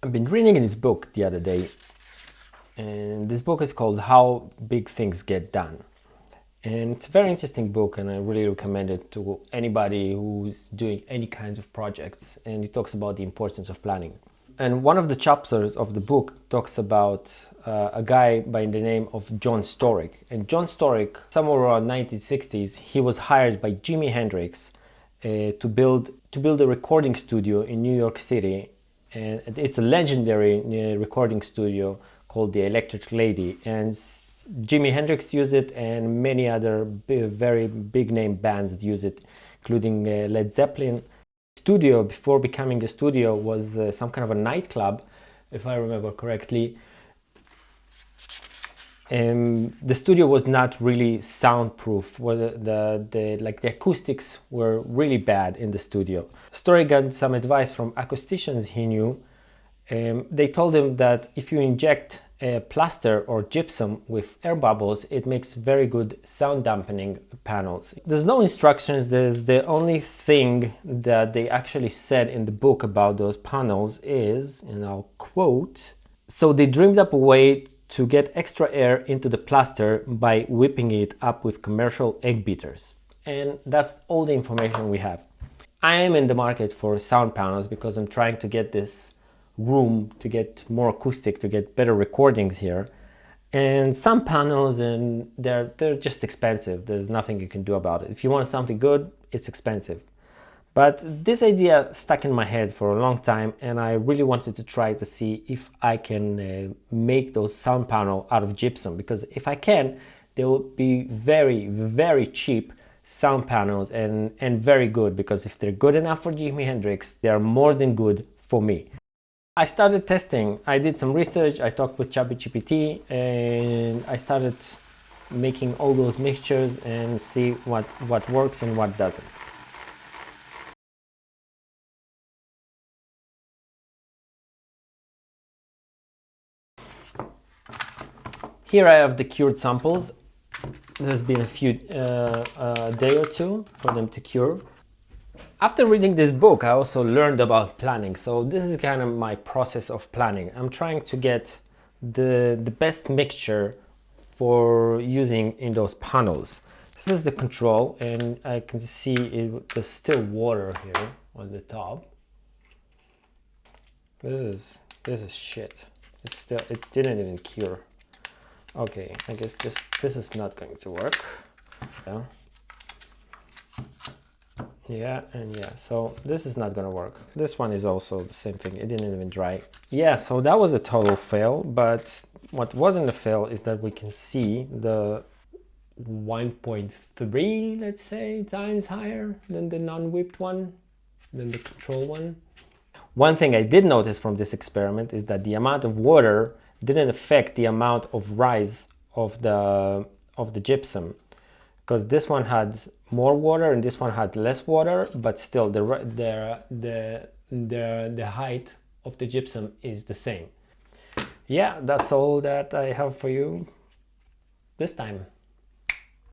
I've been reading this book the other day, and this book is called How Big Things Get Done. And it's a very interesting book, and I really recommend it to anybody who's doing any kinds of projects. And it talks about the importance of planning. And one of the chapters of the book talks about a guy by the name of John Storick. And John Storick, somewhere around 1960s, he was hired by Jimi Hendrix to build a recording studio in New York City. And it's a legendary recording studio called the Electric Lady, and Jimi Hendrix used it, and many other very big name bands use it, including Led Zeppelin. Studio, before becoming a studio, was some kind of a nightclub, if I remember correctly. The studio was not really soundproof. The acoustics were really bad in the studio. Story got some advice from acousticians he knew. They told him that if you inject plaster or gypsum with air bubbles, it makes very good sound dampening panels. There's no instructions. There's the only thing that they actually said in the book about those panels is, and I'll quote, "So they dreamed up a way to get extra air into the plaster by whipping it up with commercial egg beaters." And that's all the information we have. I am in the market for sound panels because I'm trying to get this room to get more acoustic, to get better recordings here. And some panels, and they're just expensive. There's nothing you can do about it. If you want something good, it's expensive. But this idea stuck in my head for a long time, and I really wanted to try to see if I can make those sound panel out of gypsum, because if I can, they will be very, very cheap sound panels and very good, because if they're good enough for Jimi Hendrix, they are more than good for me. I started testing. I did some research. I talked with ChatGPT, and I started making all those mixtures and see what works and what doesn't. Here I have the cured samples. There's been a day or two for them to cure. After reading this book, I also learned about planning. So this is kind of my process of planning. I'm trying to get the best mixture for using in those panels. This is the control, and I can see there's still water here on the top. This is shit. It didn't even cure. Okay, I guess this is not going to work. Yeah, so this is not gonna work. This one is also the same thing. It didn't even dry. Yeah, so that was a total fail, but what wasn't a fail is that we can see the 1.3, let's say, times higher than the non-whipped one, than the control one. One thing I did notice from this experiment is that the amount of water didn't affect the amount of rise of the gypsum, because this one had more water and this one had less water, but still the height of the gypsum is the same. Yeah, that's all that I have for you this time.